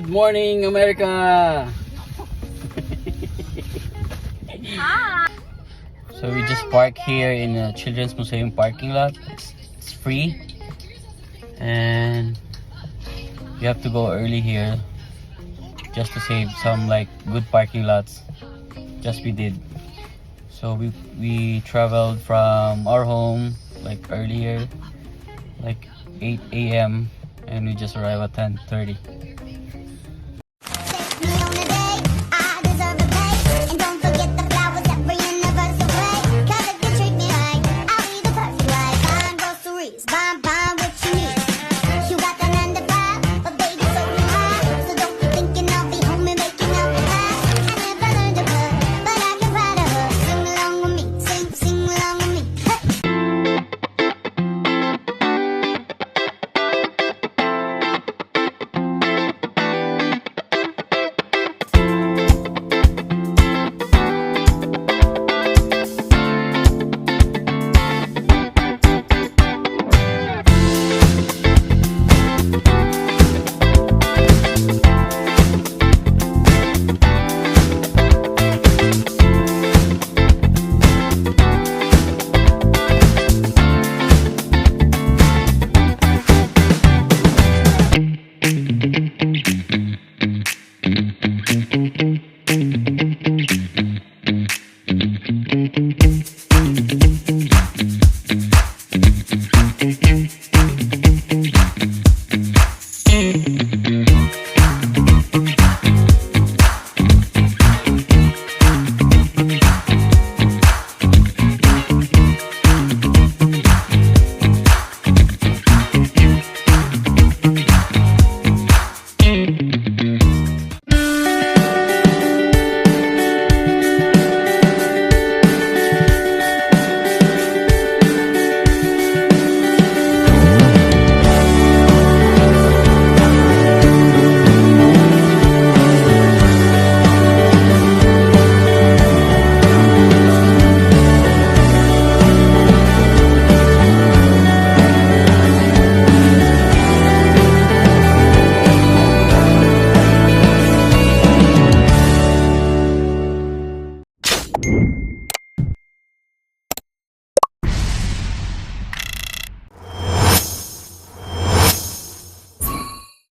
Good morning, America! Hi. So we just park here in the Children's Museum parking lot. It's free. And you have to go early here just to save some like good parking lots. Just we did. So we traveled from our home like earlier, like 8 a.m. and we just arrived at 10:30.